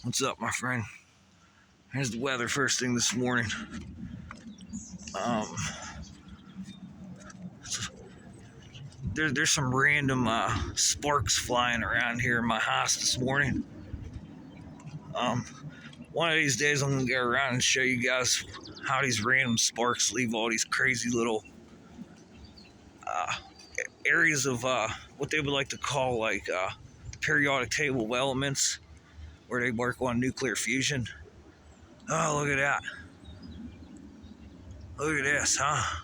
What's up, my friend? Here's the weather first thing this morning. There's some random sparks flying around here in my house this morning. One of these days I'm gonna go around and show you guys how these random sparks leave all these crazy little areas of what they would like to call the periodic table of elements, where they work on nuclear fusion. Oh, look at that. Look at this, huh?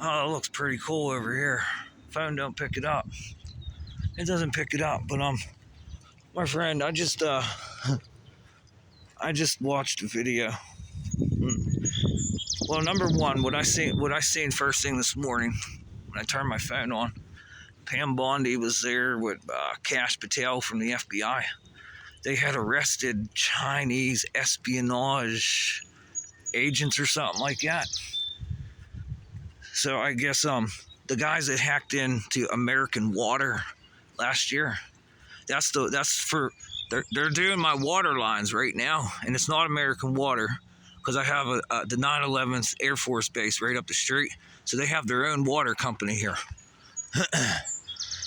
Oh, it looks pretty cool over here. Phone don't pick it up. It doesn't pick it up, but my friend, I just watched a video. Well, number one, what I seen first thing this morning when I turned my phone on, Pam Bondi was there with Kash Patel from the FBI. They had arrested Chinese espionage agents or something like that. So I guess the guys that hacked into American Water last year, they're doing my water lines right now, and it's not American Water because I have the 9/11th Air Force Base right up the street, so they have their own water company here.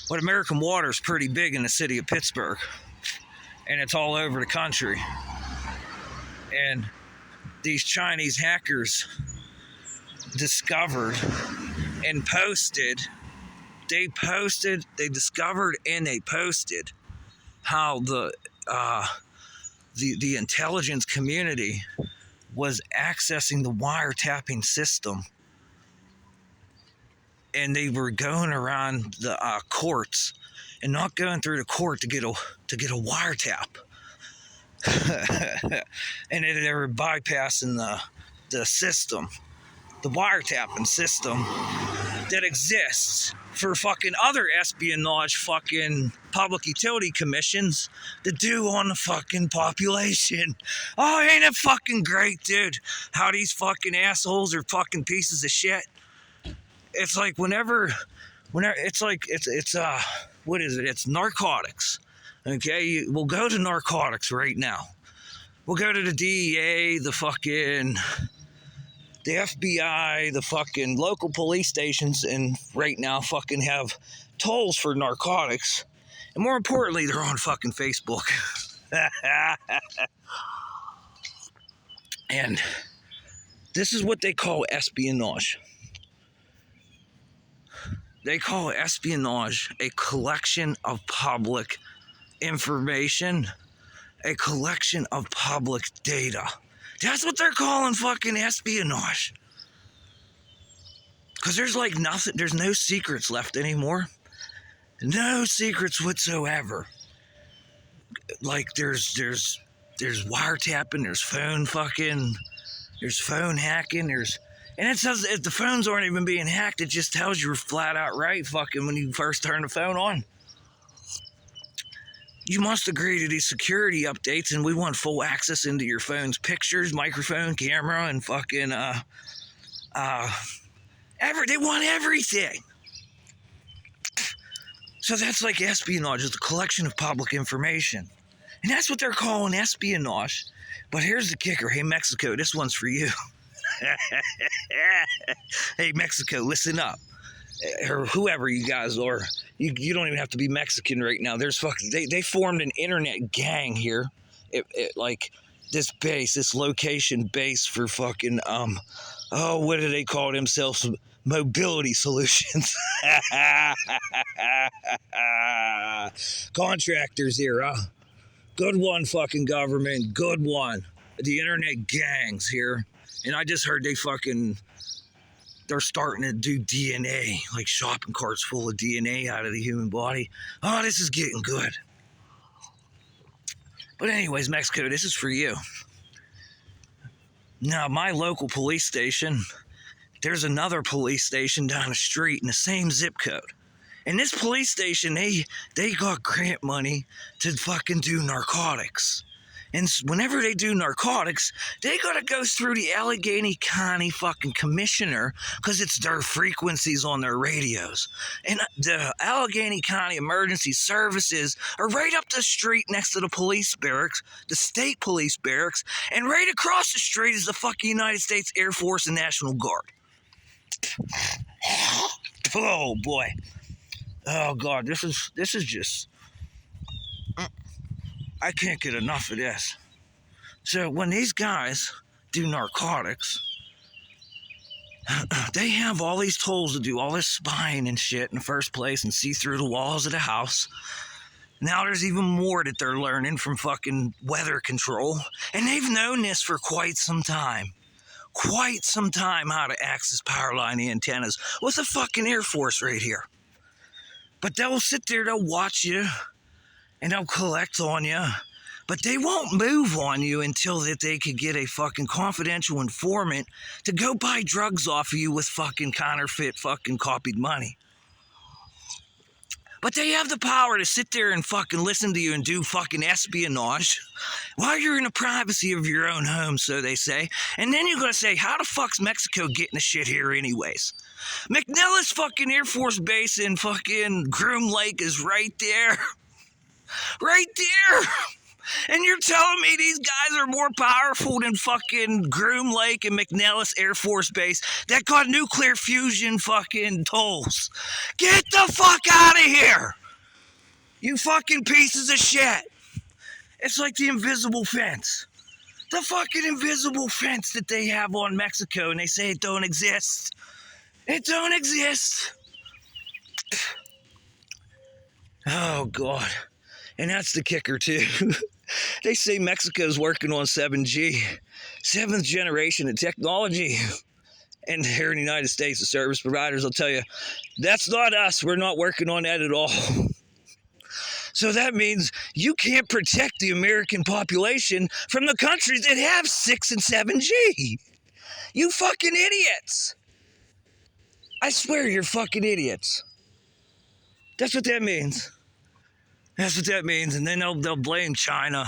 But American Water is pretty big in the city of Pittsburgh, and it's all over the country. And these Chinese hackers discovered and posted, they discovered and they posted how the intelligence community was accessing the wiretapping system, and they were going around the courts and not going through the court to get a wiretap. And they were bypassing the system, the wiretapping system that exists for fucking other espionage fucking public utility commissions to do on the fucking population. Oh, ain't it fucking great, dude? How these fucking assholes are fucking pieces of shit. It's like whenever it's like it's what is it? It's narcotics. Okay, we'll go to narcotics right now. We'll go to the DEA, the FBI, the fucking local police stations, and right now fucking have tolls for narcotics. And more importantly, they're on fucking Facebook. And this is what they call espionage. They call espionage a collection of public information, a collection of public data. That's what they're calling fucking espionage. Because there's like nothing, there's no secrets left anymore. No secrets whatsoever. Like there's wiretapping, there's phone hacking, and it says if the phones aren't even being hacked, it just tells you flat out right fucking when you first turn the phone on. You must agree to these security updates, and we want full access into your phone's pictures, microphone, camera, and fucking they want everything. So that's like espionage, it's a collection of public information. And that's what they're calling espionage. But here's the kicker. Hey, Mexico, this one's for you. Hey, Mexico, listen up. Or whoever you guys are. You don't even have to be Mexican right now. There's fucking they formed an internet gang here. Like this location base for fucking what do they call themselves? Mobility solutions. Contractors here, huh? Good one, fucking government. Good one. The internet gangs here. And I just heard they're starting to do DNA, like shopping carts full of DNA out of the human body. Oh, this is getting good. But anyways, Mexico, this is for you. Now, my local police station, there's another police station down the street in the same zip code. And this police station, they got grant money to fucking do narcotics. And whenever they do narcotics, they gotta go through the Allegheny County fucking commissioner because it's their frequencies on their radios. And the Allegheny County Emergency Services are right up the street next to the police barracks, the state police barracks, and right across the street is the fucking United States Air Force and National Guard. Oh boy. Oh God, this is just, I can't get enough of this. So when these guys do narcotics, they have all these tools to do all this spying and shit in the first place and see through the walls of the house. Now there's even more that they're learning from fucking weather control. And they've known this for quite some time. Quite some time how to access power line antennas with the fucking Air Force right here. But they'll sit there, they'll watch you, and they'll collect on you. But they won't move on you until that they could get a fucking confidential informant to go buy drugs off of you with fucking counterfeit fucking copied money. But they have the power to sit there and fucking listen to you and do fucking espionage while you're in the privacy of your own home, so they say. And then you're gonna say, how the fuck's Mexico getting the shit here anyways? McNellis fucking Air Force Base in fucking Groom Lake is right there. Right there! And you're telling me these guys are more powerful than fucking Groom Lake and McNellis Air Force Base that got nuclear fusion fucking tools? Get the fuck out of here! You fucking pieces of shit! It's like the invisible fence. The fucking invisible fence that they have on Mexico, and they say it don't exist. It don't exist. Oh, God. And that's the kicker, too. They say Mexico's working on 7G, 7th generation of technology. And here in the United States, the service providers will tell you, that's not us. We're not working on that at all. So that means you can't protect the American population from the countries that have 6 and 7G. You fucking idiots. I swear you're fucking idiots. That's what that means. That's what that means. And then they'll blame China.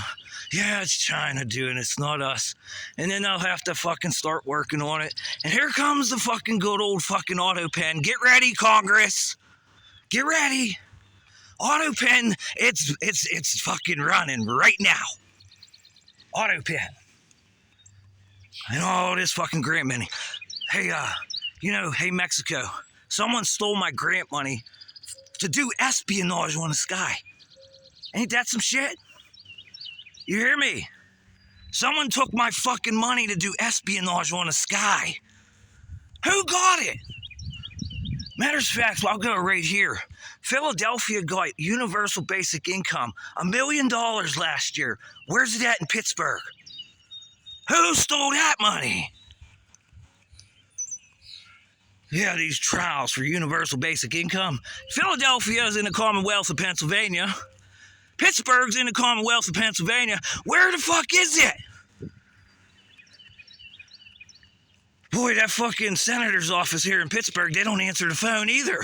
Yeah, it's China doing it. It's not us. And then they'll have to fucking start working on it. And here comes the fucking good old fucking AutoPen. Get ready, Congress. Get ready. AutoPen, it's fucking running right now. AutoPen. And all this fucking grant money. Hey, hey, Mexico. Someone stole my grant money to do espionage on the sky. Ain't that some shit? You hear me? Someone took my fucking money to do espionage on the sky. Who got it? Matters of fact, I'll go right here. Philadelphia got universal basic income, $1 million last year. Where's it at in Pittsburgh? Who stole that money? Yeah, these trials for universal basic income. Philadelphia's in the Commonwealth of Pennsylvania. Pittsburgh's in the Commonwealth of Pennsylvania. Where the fuck is it? Boy, that fucking senator's office here in Pittsburgh, they don't answer the phone either.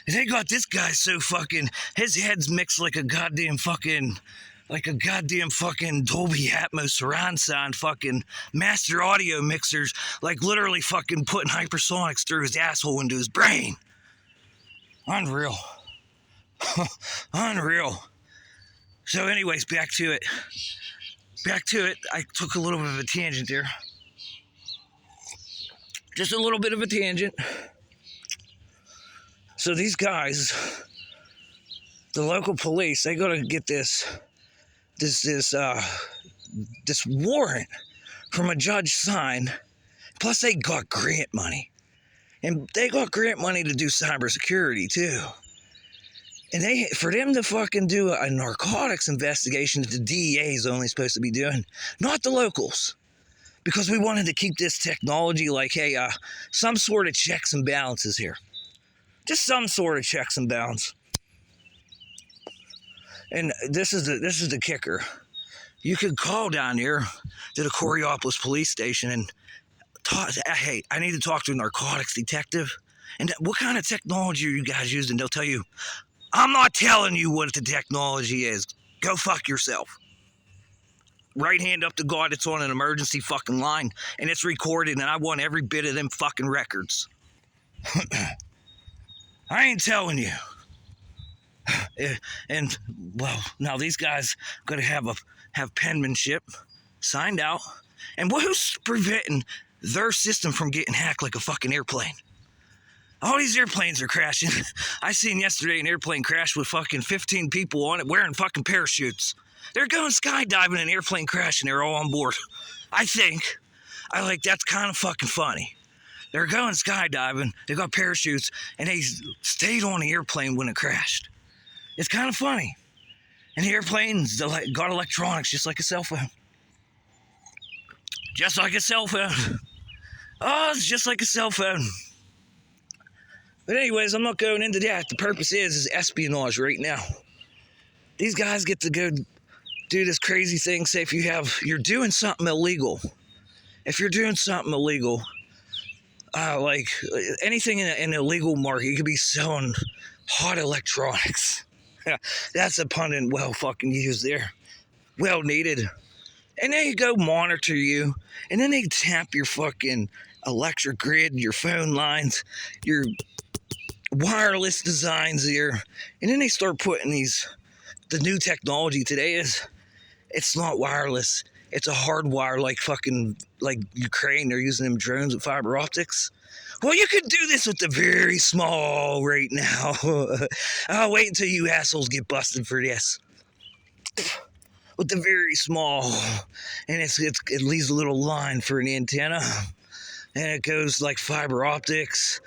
They got this guy so fucking, his head's mixed like a goddamn fucking Dolby Atmos surround sound fucking master audio mixers, like literally fucking putting hypersonics through his asshole into his brain. Unreal. Unreal. So anyways, back to it. I took a little bit of a tangent there. Just a little bit of a tangent. So these guys, the local police, they gotta get this warrant from a judge signed. Plus they got grant money. And they got grant money to do cybersecurity too. And for them to fucking do a narcotics investigation that the DEA is only supposed to be doing, not the locals. Because we wanted to keep this technology like, hey, some sort of checks and balances here. Just some sort of checks and balance. And this is the kicker. You could call down here to the Coraopolis police station and talk, hey, I need to talk to a narcotics detective. And what kind of technology are you guys using? They'll tell you, I'm not telling you what the technology is. Go fuck yourself. right hand up to God, it's on an emergency fucking line, and it's recorded, and I want every bit of them fucking records. I ain't telling you. And, well, now these guys gotta have penmanship signed out, and who's preventing their system from getting hacked like a fucking airplane? All these airplanes are crashing. I seen yesterday an airplane crash with fucking 15 people on it wearing fucking parachutes. They're going skydiving, an airplane crash, and they're all on board. That's kind of fucking funny. They're going skydiving, they got parachutes, and they stayed on the airplane when it crashed. It's kind of funny. And the airplane's got electronics just like a cell phone. Just like a cell phone. Oh, it's just like a cell phone. But anyways, I'm not going into that. The purpose is espionage right now. These guys get to go do this crazy thing. Say if you're doing something illegal. If you're doing something illegal, like anything in an illegal market, you could be selling hot electronics. That's a pun and well fucking used there. Well needed. And they go monitor you. And then they tap your fucking electric grid, your phone lines, your wireless designs here, and then they start putting the new technology today it's not wireless, it's a hard wire, like Ukraine, they're using them drones with fiber optics. Well, you could do this with the very small right now. I'll wait until you assholes get busted for this. With the very small, and it leaves a little line for an antenna, and it goes like fiber optics.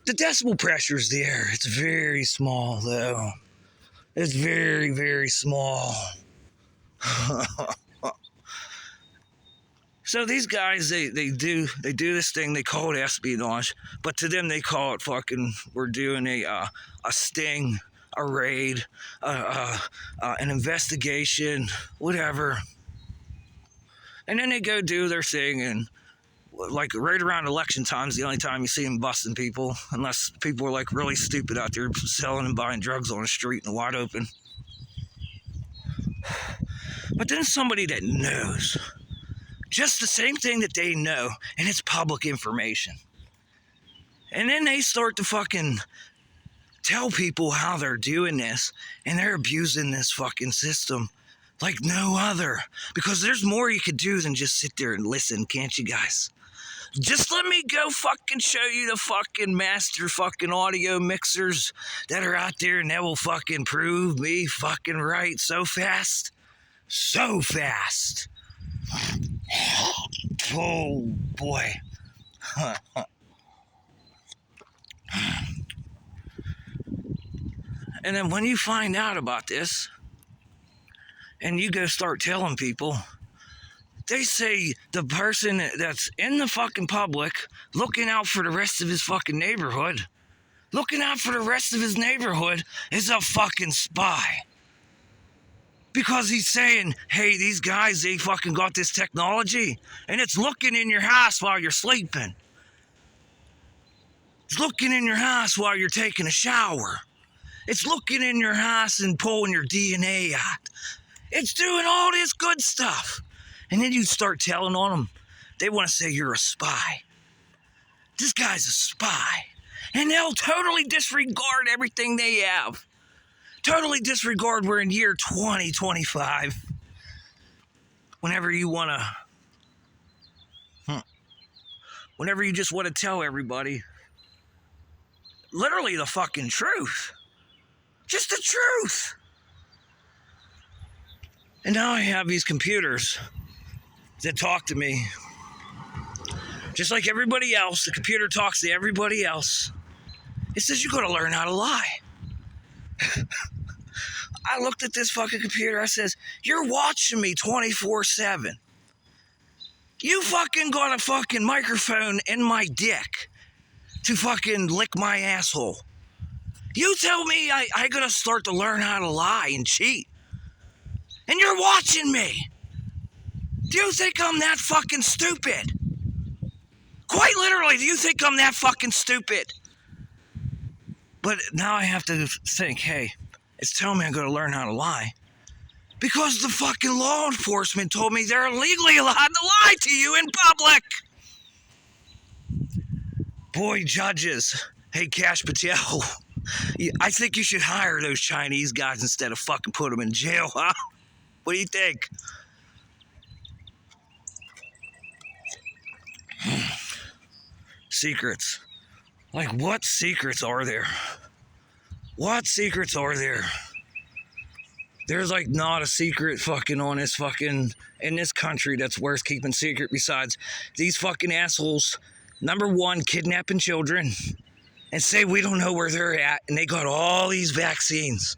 The decibel pressure's there. It's very small, though. It's very, very small. So these guys, they do this thing. They call it espionage, but to them they call it fucking. We're doing a sting, a raid, an investigation, whatever. And then they go do their thing, and like right around election time is the only time you see them busting people, unless people are like really stupid out there selling and buying drugs on the street in the wide open. But then somebody that knows just the same thing that they know, and it's public information, and then they start to fucking tell people how they're doing this, and they're abusing this fucking system like no other, because there's more you could do than just sit there and listen, can't you guys? Just let me go fucking show you the fucking master fucking audio mixers that are out there, and that will fucking prove me fucking right so fast. So fast. Oh, boy. And then when you find out about this, and you go start telling people, they say the person that's in the fucking public, looking out for the rest of his fucking neighborhood, is a fucking spy. Because he's saying, hey, these guys, they fucking got this technology, and it's looking in your house while you're sleeping. It's looking in your house while you're taking a shower. It's looking in your house and pulling your DNA out. It's doing all this good stuff. And then you start telling on them, they want to say you're a spy. This guy's a spy. And they'll totally disregard everything they have. Totally disregard we're in year 2025. Whenever you want to... Whenever you just want to tell everybody literally the fucking truth. Just the truth. And now I have these computers that talk to me. Just like everybody else, the computer talks to everybody else. It says you gotta learn how to lie. I looked at this fucking computer, I says, you're watching me 24/7. You fucking got a fucking microphone in my dick to fucking lick my asshole. You tell me I gotta start to learn how to lie and cheat. And you're watching me. Do you think I'm that fucking stupid? Quite literally, do you think I'm that fucking stupid? But now I have to think, hey, it's telling me I'm gonna learn how to lie. Because the fucking law enforcement told me they're legally allowed to lie to you in public. Boy, judges. Hey, Cash Patel. I think you should hire those Chinese guys instead of fucking put them in jail, huh? What do you think? Secrets. Like, what secrets are there? What secrets are there? There's like not a secret fucking on this fucking, in this country that's worth keeping secret besides these fucking assholes, number one, kidnapping children and say we don't know where they're at, and they got all these vaccines.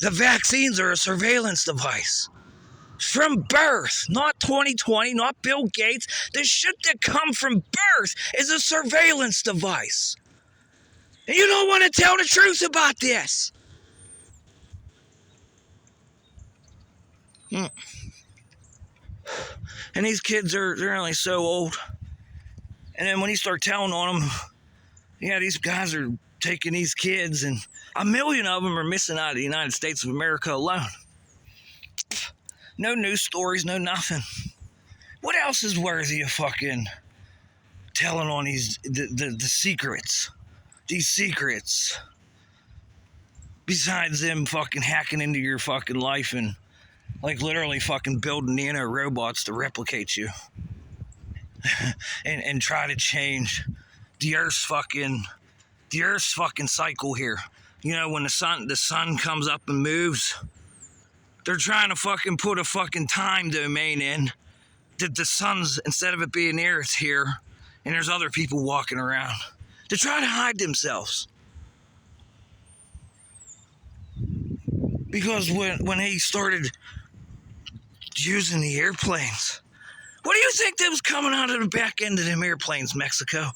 The vaccines are a surveillance device. From birth, not 2020, not Bill Gates. The shit that come from birth is a surveillance device. And you don't want to tell the truth about this. And these kids they're only so old. And then when you start telling on them, yeah, these guys are taking these kids, and 1 million of them are missing out of the United States of America alone. No news stories, no nothing. What else is worthy of fucking telling on these the secrets? These secrets. Besides them fucking hacking into your fucking life and like literally fucking building nano robots to replicate you. and try to change the Earth's fucking cycle here. You know, when the sun comes up and moves, they're trying to fucking put a fucking time domain in that the sun's, instead of it being near, it's here, and there's other people walking around. They're trying to hide themselves. Because when he started using the airplanes, what do you think that was coming out of the back end of them airplanes, Mexico?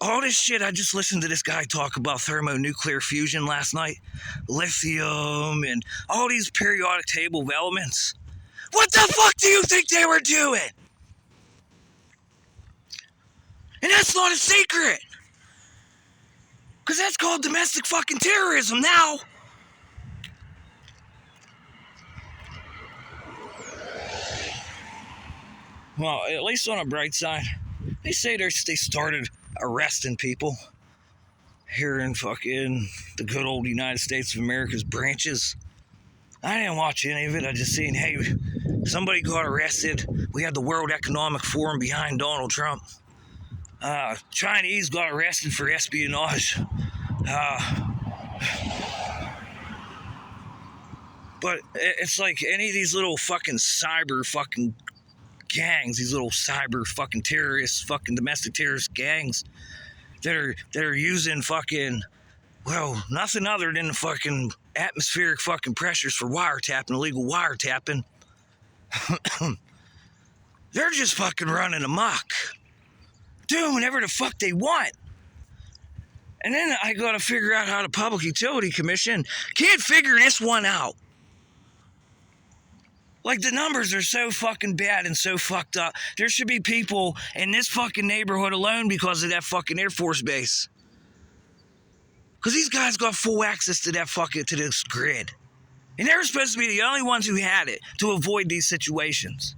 All this shit, I just listened to this guy talk about thermonuclear fusion last night. Lithium and all these periodic table of elements. What the fuck do you think they were doing? And that's not a secret. Because that's called domestic fucking terrorism now. Well, at least on a bright side, they say they started arresting people here in fucking the good old United States of America's branches. I didn't watch any of it. I just seen, hey, somebody got arrested. We had the World Economic Forum behind Donald Trump. Chinese got arrested for espionage. But it's like any of these little fucking cyber fucking gangs, these little cyber fucking terrorists, fucking domestic terrorist gangs that are using fucking, well, nothing other than the fucking atmospheric fucking pressures for wiretapping, illegal wiretapping. They're just fucking running amok, doing whatever the fuck they want. And then I gotta figure out how the Public Utility Commission can't figure this one out. Like, the numbers are so fucking bad and so fucked up. There should be people in this fucking neighborhood alone because of that fucking Air Force base. Because these guys got full access to that fucking, to this grid. And they were supposed to be the only ones who had it to avoid these situations.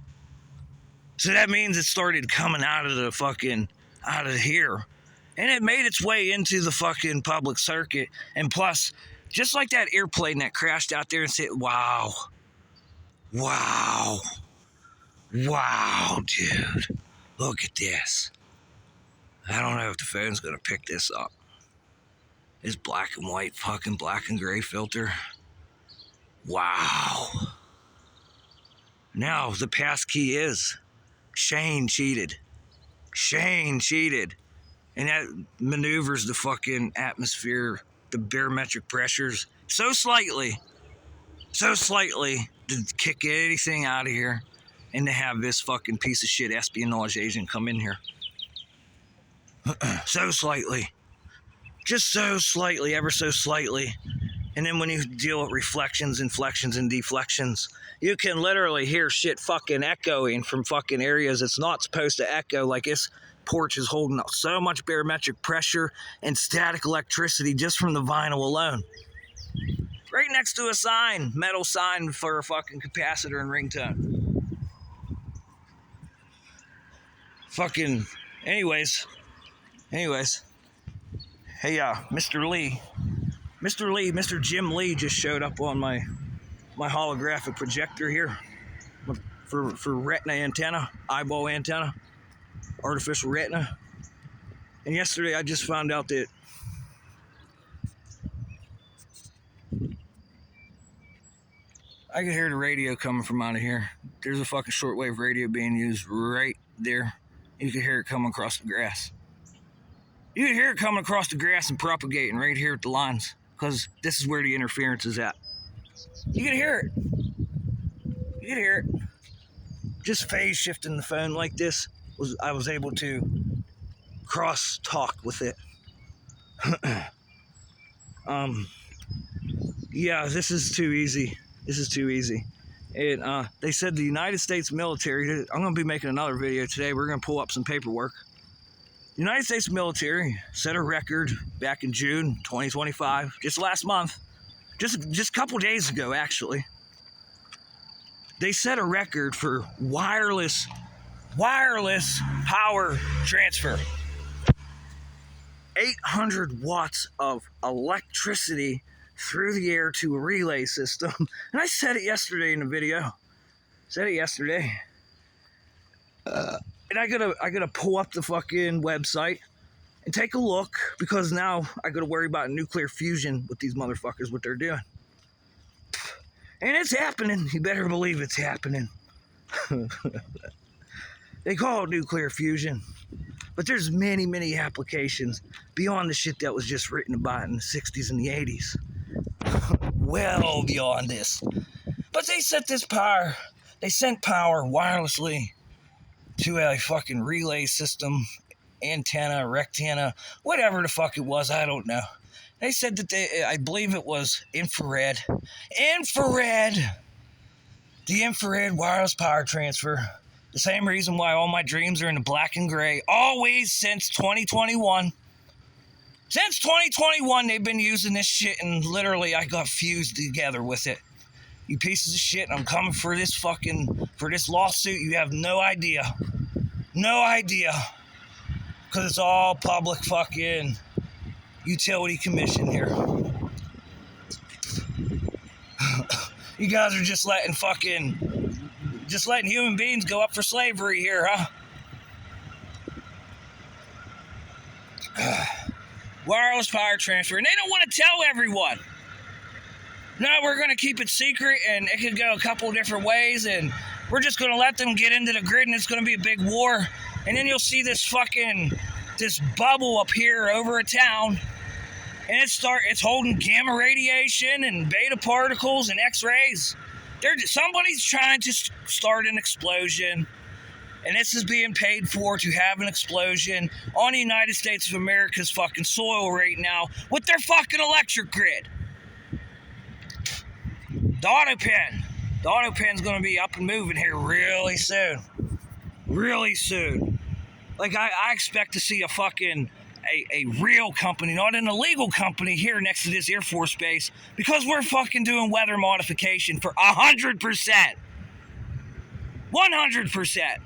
So that means it started coming out of the fucking, out of here. And it made its way into the fucking public circuit. And plus, just like that airplane that crashed out there and said, wow. Wow. Wow, dude. Look at this. I don't know if the phone's gonna pick this up. This black and white fucking black and gray filter. Wow. Now, the passkey is Shane cheated. Shane cheated. And that maneuvers the fucking atmosphere, the barometric pressures, so slightly to kick anything out of here and to have this fucking piece of shit espionage agent come in here. So slightly. Just so slightly, ever so slightly. And then when you deal with reflections, inflections, and deflections, you can literally hear shit fucking echoing from fucking areas it's not supposed to echo, like this porch is holding up so much barometric pressure and static electricity just from the vinyl alone. Right next to a sign, metal sign for a fucking capacitor and ringtone. Fucking, anyways. Hey, Mr. Jim Lee just showed up on my holographic projector here for retina antenna, eyeball antenna, artificial retina. And yesterday I just found out that I could hear the radio coming from out of here. There's a fucking shortwave radio being used right there. You could hear it coming across the grass. You could hear it coming across the grass and propagating right here at the lines, because this is where the interference is at. You could hear it. You could hear it. Just phase shifting the phone like this, I was able to cross talk with it. Yeah, this is too easy. They said the United States military, I'm going to be making another video today. We're going to pull up some paperwork. The United States military set a record back in June 2025, just last month, just a couple days ago, actually. They set a record for wireless power transfer. 800 watts of electricity through the air to a relay system. And I said it yesterday in the video. And I gotta pull up the fucking website and take a look, because now I gotta worry about nuclear fusion with these motherfuckers, what they're doing. And it's happening. You better believe it's happening. They call it nuclear fusion, but there's many applications beyond the shit that was just written about in the 60s and the 80s. Well beyond this. But they sent power wirelessly to a fucking relay system, antenna, rectanna, whatever the fuck it was, I don't know. They said that I believe it was infrared. The infrared wireless power transfer. The same reason why all my dreams are in the black and gray. Always since 2021. Since 2021, they've been using this shit, and literally I got fused together with it. You pieces of shit, I'm coming for this lawsuit. You have no idea. Because it's all public fucking utility commission here. You guys are just letting human beings go up for slavery here, huh? Wireless power transfer, and they don't want to tell everyone. No, we're going to keep it secret, and it could go a couple different ways, and we're just going to let them get into the grid, and it's going to be a big war. And then you'll see this bubble up here over a town, and it's holding gamma radiation and beta particles and X-rays. Somebody's trying to start an explosion, and this is being paid for to have an explosion on the United States of America's fucking soil right now with their fucking electric grid. The AutoPen's going to be up and moving here really soon. Like, I expect to see a real company, not an illegal company, here next to this Air Force base, because we're fucking doing weather modification for 100%. 100%.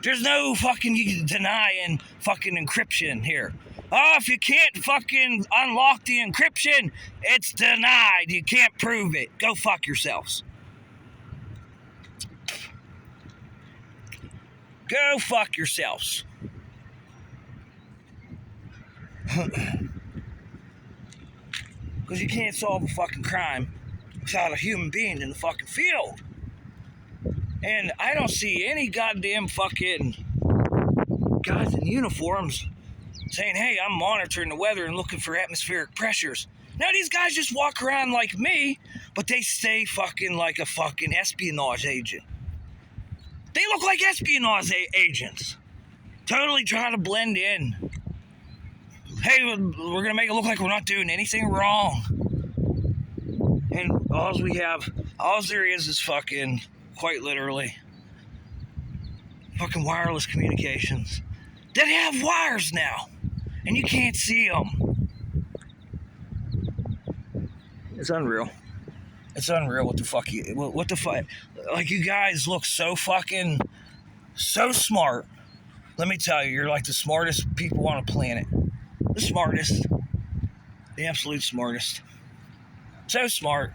There's no fucking denying fucking encryption here. Oh, if you can't fucking unlock the encryption, it's denied. You can't prove it. Go fuck yourselves. Go fuck yourselves. Because you can't solve a fucking crime without a human being in the fucking field. And I don't see any goddamn fucking guys in uniforms saying, hey, I'm monitoring the weather and looking for atmospheric pressures. Now these guys just walk around like me, but they stay fucking like a fucking espionage agent. They look like espionage agents. Totally trying to blend in. Hey, we're going to make it look like we're not doing anything wrong. And all there is fucking, quite literally, fucking wireless communications that have wires now, and you can't see them. It's unreal. It's unreal what the fuck what the fuck. Like, you guys look so smart. Let me tell you, you're like the smartest people on the planet. The smartest. The absolute smartest. So smart.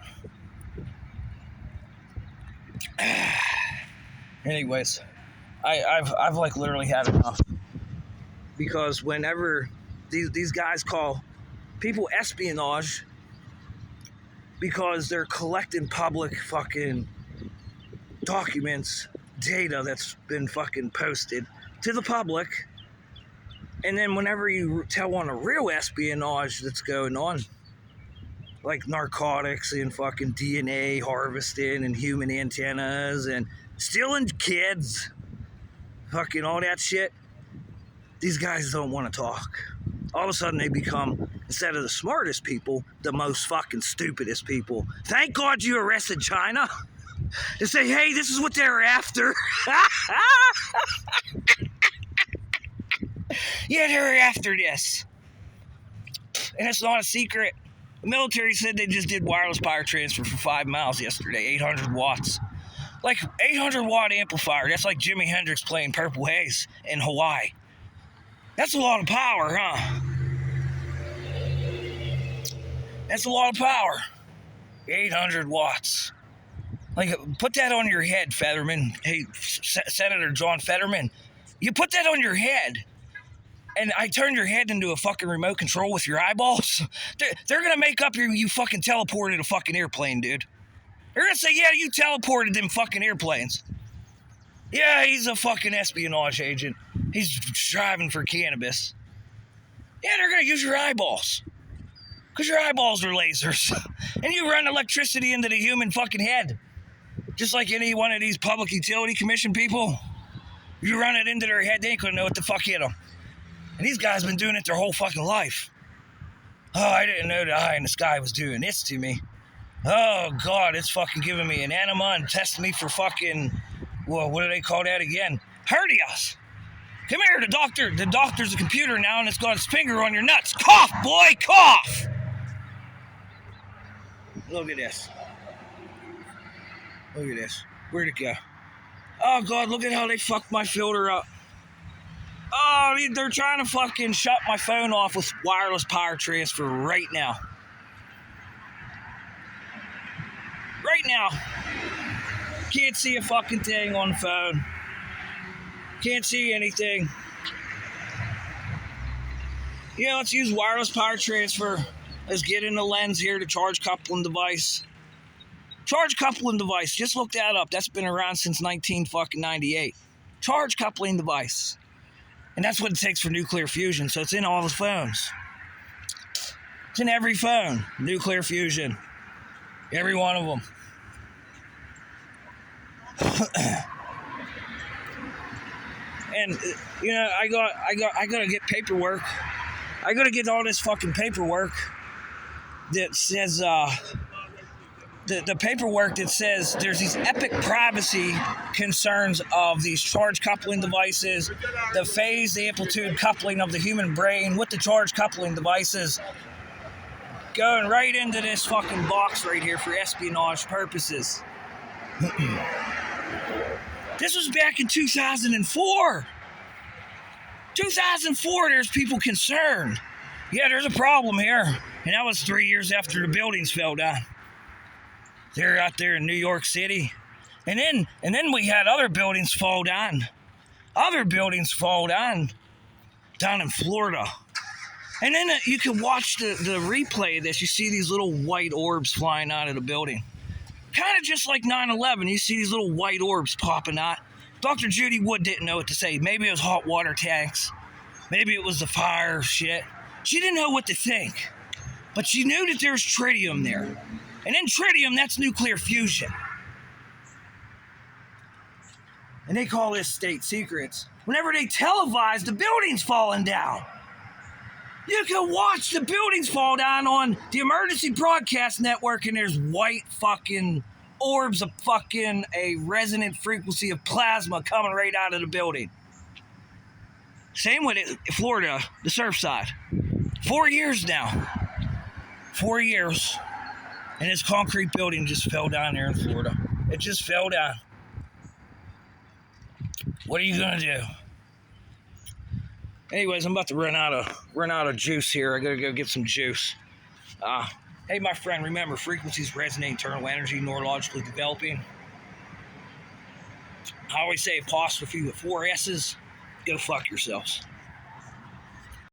Anyways, I've like literally had enough. Because whenever these guys call people espionage because they're collecting public fucking documents, data that's been fucking posted to the public, and then whenever you tell on a real espionage that's going on, like narcotics and fucking DNA harvesting and human antennas and stealing kids, fucking all that shit, these guys don't want to talk. All of a sudden they become, instead of the smartest people, the most fucking stupidest people. Thank God you arrested China. To say, hey, this is what they're after. Yeah, they're after this. And it's not a secret. The military said they just did wireless power transfer for 5 miles yesterday, 800 watts. Like, 800 watt amplifier, that's like Jimi Hendrix playing Purple Haze in Hawaii. That's a lot of power, huh? That's a lot of power. 800 watts. Like, put that on your head, Fetterman. Hey, Senator John Fetterman. You put that on your head, and I turned your head into a fucking remote control with your eyeballs. They're gonna make up you fucking teleported a fucking airplane, dude. They're gonna say, yeah, you teleported them fucking airplanes. Yeah, he's a fucking espionage agent. He's driving for cannabis. Yeah, they're gonna use your eyeballs. Because your eyeballs are lasers. And you run electricity into the human fucking head. Just like any one of these public utility commission people. You run it into their head, they ain't gonna know what the fuck hit them. And these guys been doing it their whole fucking life. Oh, I didn't know the eye in the sky was doing this to me. Oh, God, it's fucking giving me an enema and testing me for fucking, well, what do they call that again? Hernias. Come here, the doctor's a computer now, and it's got its finger on your nuts. Cough, boy, cough! Look at this. Look at this. Where'd it go? Oh, God, look at how they fucked my filter up. Oh, they're trying to fucking shut my phone off with wireless power transfer right now. Right now. Can't see a fucking thing on the phone. Can't see anything. Yeah, let's use wireless power transfer. Let's get in the lens here to charge coupling device. Charge coupling device. Just look that up. That's been around since 1998. Charge coupling device. And that's what it takes for nuclear fusion. So it's in all the phones. It's in every phone. Nuclear fusion. Every one of them. And you know, I gotta get paperwork. I gotta get all this fucking paperwork that says the paperwork that says there's these epic privacy concerns of these charge coupling devices, the phase, the amplitude coupling of the human brain with the charge coupling devices, going right into this fucking box right here for espionage purposes. This was back in 2004. 2004, there's people concerned. Yeah, there's a problem here. And that was 3 years after the buildings fell down. They're out there in New York City. And then we had other buildings fall down. Other buildings fall down in Florida. And then you can watch the replay of this. You see these little white orbs flying out of the building. Kind of just like 9/11. You see these little white orbs popping out. Dr. Judy Wood didn't know what to say. Maybe it was hot water tanks. Maybe it was the fire shit. She didn't know what to think. But she knew that there's tritium there. And in tritium, that's nuclear fusion. And they call this state secrets. Whenever they televise the buildings falling down. You can watch the buildings fall down on the emergency broadcast network, and there's white fucking orbs of fucking a resonant frequency of plasma coming right out of the building. Same with it, Florida, the Surfside. 4 years now. 4 years. And this concrete building just fell down there in Florida. It just fell down. What are you gonna do? Anyways, I'm about to run out of juice here. I gotta go get some juice. Hey, my friend, remember, frequencies resonate internal energy, neurologically developing. I always say apostrophe with 4 S's. Go fuck yourselves.